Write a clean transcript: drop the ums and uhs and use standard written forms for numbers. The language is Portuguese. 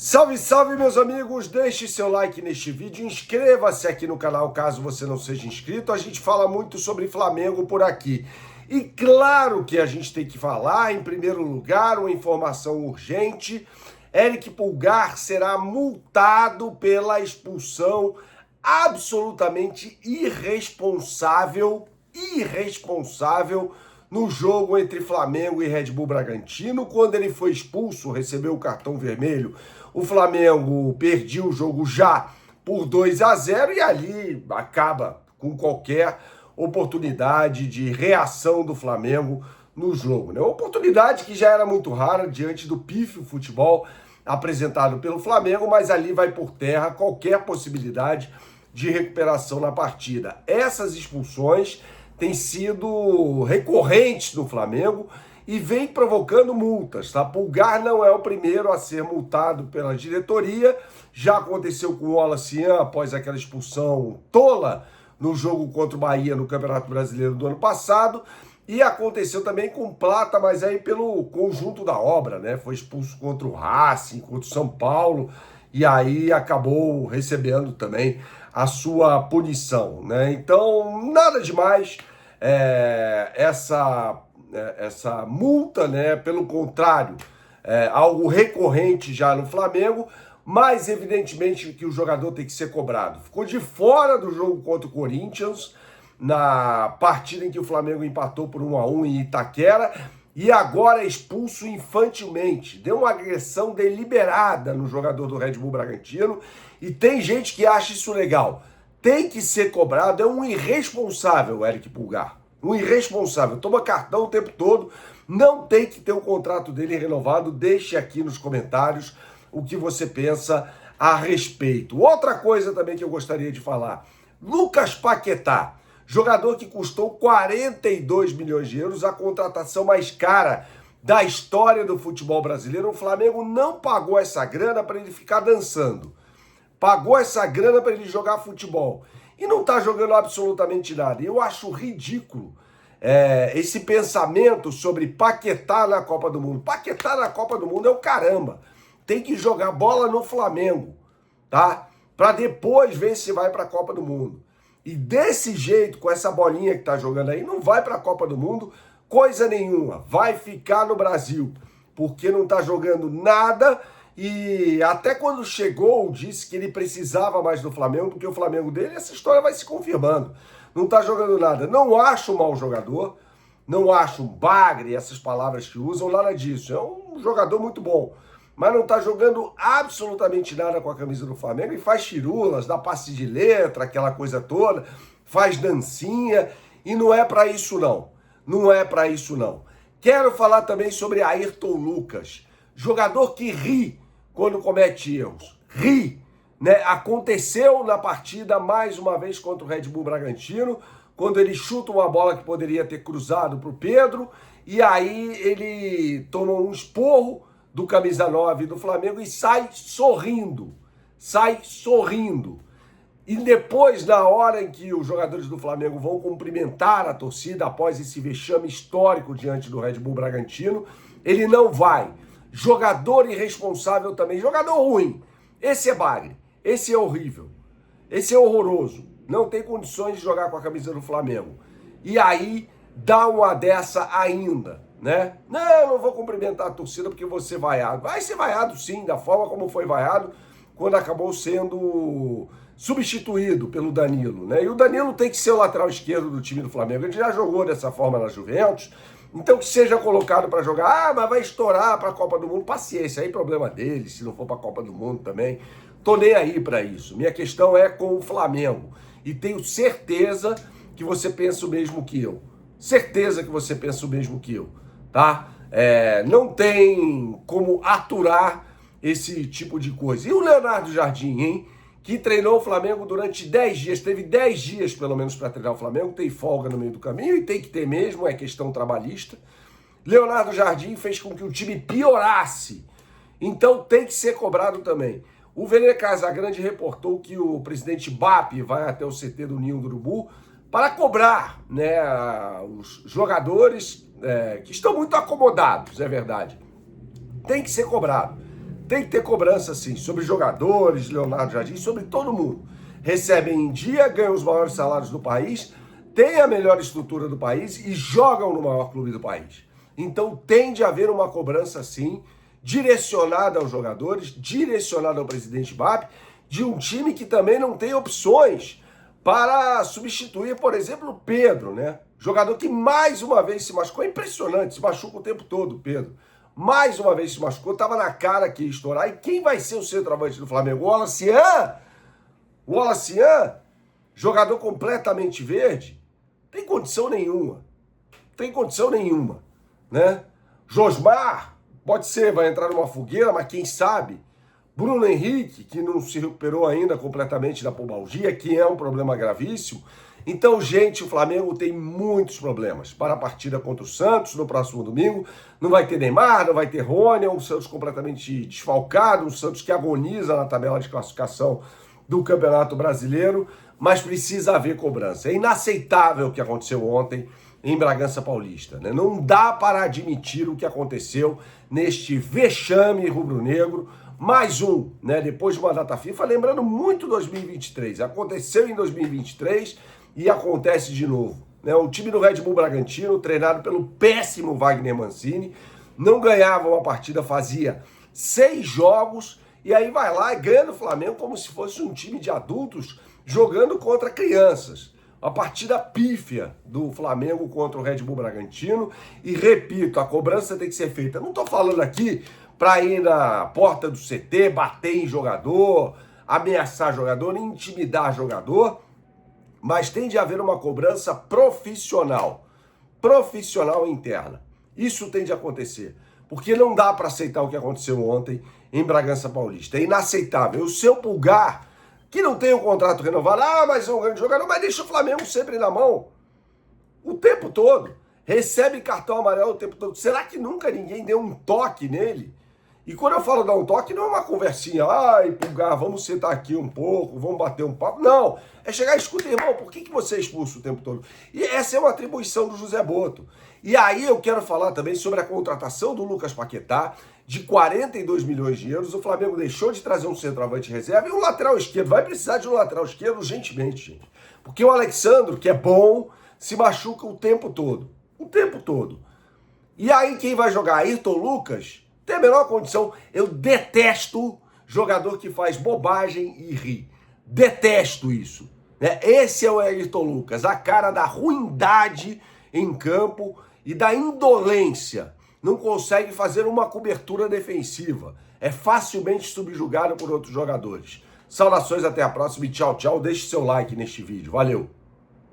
Salve, salve, meus amigos! Deixe seu like neste vídeo, inscreva-se aqui no canal caso você não seja inscrito. A gente fala muito sobre Flamengo por aqui. E claro que a gente tem que falar, em primeiro lugar, uma informação urgente. Eric Pulgar será multado pela expulsão absolutamente irresponsável no jogo entre Flamengo e Red Bull Bragantino. Quando ele foi expulso, recebeu o cartão vermelho, o Flamengo perdeu o jogo já por 2-0 e ali acaba com qualquer oportunidade de reação do Flamengo no jogo, né? Uma oportunidade que já era muito rara diante do pífio futebol apresentado pelo Flamengo, mas ali vai por terra qualquer possibilidade de recuperação na partida. Essas expulsões têm sido recorrentes no Flamengo e vem provocando multas, tá? Pulgar não é o primeiro a ser multado pela diretoria, já aconteceu com o Wallace após aquela expulsão tola no jogo contra o Bahia no Campeonato Brasileiro do ano passado, e aconteceu também com Plata, mas aí pelo conjunto da obra, né? Foi expulso contra o Racing, contra o São Paulo, e aí acabou recebendo também a sua punição, né? Então, nada demais essa multa, né? Pelo contrário, algo recorrente já no Flamengo, mas evidentemente que o jogador tem que ser cobrado. Ficou de fora do jogo contra o Corinthians, na partida em que o Flamengo empatou por 1-1 em Itaquera, e agora é expulso infantilmente. Deu uma agressão deliberada no jogador do Red Bull Bragantino, e tem gente que acha isso legal. Tem que ser cobrado, é um irresponsável, Eric Pulgar. Um irresponsável, toma cartão o tempo todo, não tem que ter o contrato dele renovado. Deixe aqui nos comentários o que você pensa a respeito. Outra coisa também que eu gostaria de falar, Lucas Paquetá, jogador que custou 42 milhões de euros, a contratação mais cara da história do futebol brasileiro. O Flamengo não pagou essa grana para ele ficar dançando. Pagou essa grana para ele jogar futebol. E não está jogando absolutamente nada. Eu acho ridículo esse pensamento sobre Paquetá na Copa do Mundo. Paquetá na Copa do Mundo é o caramba. Tem que jogar bola no Flamengo, tá? Para depois ver se vai para a Copa do Mundo. E desse jeito, com essa bolinha que tá jogando aí, não vai para a Copa do Mundo coisa nenhuma. Vai ficar no Brasil, porque não tá jogando nada. E até quando chegou, disse que ele precisava mais do Flamengo, porque o Flamengo dele, essa história vai se confirmando. Não tá jogando nada. Não acho um mau jogador, não acho um bagre, essas palavras que usam, nada disso. É um jogador muito bom, mas não tá jogando absolutamente nada com a camisa do Flamengo e faz firulas, dá passe de letra, aquela coisa toda, faz dancinha, e não é para isso não. Não é para isso não. Quero falar também sobre Ayrton Lucas, jogador que ri quando comete erros. Ri, né? Aconteceu na partida mais uma vez contra o Red Bull Bragantino, quando ele chuta uma bola que poderia ter cruzado para o Pedro, e aí ele tomou um esporro do camisa 9 do Flamengo e sai sorrindo. Sai sorrindo. E depois, na hora em que os jogadores do Flamengo vão cumprimentar a torcida após esse vexame histórico diante do Red Bull Bragantino, ele não vai. Jogador irresponsável também, jogador ruim. Esse é bagre, esse é horrível, esse é horroroso. Não tem condições de jogar com a camisa do Flamengo. E aí, dá uma dessa ainda, né? Não vou cumprimentar a torcida porque vou ser vaiado. Vai ser vaiado sim, da forma como foi vaiado quando acabou sendo substituído pelo Danilo, né? E o Danilo tem que ser o lateral esquerdo do time do Flamengo. Ele já jogou dessa forma na Juventus, então que seja colocado para jogar. Mas vai estourar para a Copa do Mundo. Paciência, aí problema dele, se não for para a Copa do Mundo também. Tô nem aí para isso. Minha questão é com o Flamengo. E tenho certeza que você pensa o mesmo que eu. Certeza que você pensa o mesmo que eu, tá? Não tem como aturar esse tipo de coisa. E o Leonardo Jardim, hein? Que treinou o Flamengo durante 10 dias, teve 10 dias pelo menos para treinar o Flamengo, tem folga no meio do caminho e tem que ter mesmo, é questão trabalhista. Leonardo Jardim fez com que o time piorasse, então tem que ser cobrado também. O Vene Casagrande reportou que o presidente BAP vai até o CT do Ninho do Urubu para cobrar, né, os jogadores que estão muito acomodados, é verdade. Tem que ser cobrado. Tem que ter cobrança, sim, sobre jogadores, Leonardo Jardim, sobre todo mundo. Recebem em dia, ganham os maiores salários do país, têm a melhor estrutura do país e jogam no maior clube do país. Então tem de haver uma cobrança, sim, direcionada aos jogadores, direcionada ao presidente BAP, de um time que também não tem opções para substituir, por exemplo, o Pedro, né? Jogador que mais uma vez se machucou. É impressionante, se machuca o tempo todo, Pedro. Mais uma vez se machucou, estava na cara que ia estourar. E quem vai ser o centroavante do Flamengo? O Wallacian? O Wallacian, jogador completamente verde, tem condição nenhuma. Tem condição nenhuma, né? Josmar, pode ser, vai entrar numa fogueira, mas quem sabe? Bruno Henrique, que não se recuperou ainda completamente da pubalgia, que é um problema gravíssimo. Então, gente, o Flamengo tem muitos problemas para a partida contra o Santos no próximo domingo. Não vai ter Neymar, não vai ter Rony, é um Santos completamente desfalcado, um Santos que agoniza na tabela de classificação do Campeonato Brasileiro, mas precisa haver cobrança. É inaceitável o que aconteceu ontem em Bragança Paulista, né? Não dá para admitir o que aconteceu neste vexame rubro-negro. Mais um, né? Depois de uma data FIFA, lembrando muito 2023. Aconteceu em 2023 e acontece de novo, né? O time do Red Bull Bragantino, treinado pelo péssimo Wagner Mancini, não ganhava uma partida, fazia 6 jogos, e aí vai lá e ganha do Flamengo como se fosse um time de adultos jogando contra crianças. Uma partida pífia do Flamengo contra o Red Bull Bragantino. E repito, a cobrança tem que ser feita. Não estou falando aqui para ir na porta do CT, bater em jogador, ameaçar jogador, intimidar jogador, mas tem de haver uma cobrança profissional interna. Isso tem de acontecer, porque não dá para aceitar o que aconteceu ontem em Bragança Paulista. É inaceitável. O seu Pulgar, que não tem um contrato renovado, mas é um grande jogador, mas deixa o Flamengo sempre na mão o tempo todo. Recebe cartão amarelo o tempo todo. Será que nunca ninguém deu um toque nele? E quando eu falo dar um toque, não é uma conversinha, Pulgar, vamos sentar aqui um pouco, vamos bater um papo. Não, é chegar e escuta, irmão, por que você é expulso o tempo todo? E essa é uma atribuição do José Boto. E aí eu quero falar também sobre a contratação do Lucas Paquetá, de 42 milhões de euros. O Flamengo deixou de trazer um centroavante reserva e um lateral esquerdo. Vai precisar de um lateral esquerdo urgentemente, gente. Porque o Alexandro, que é bom, se machuca o tempo todo. O tempo todo. E aí quem vai jogar? Ayrton Lucas? Tem a menor condição. Eu detesto jogador que faz bobagem e ri. Detesto isso, né? Esse é o Ayrton Lucas, a cara da ruindade em campo e da indolência. Não consegue fazer uma cobertura defensiva. É facilmente subjugado por outros jogadores. Saudações, até a próxima e tchau, tchau. Deixe seu like neste vídeo. Valeu!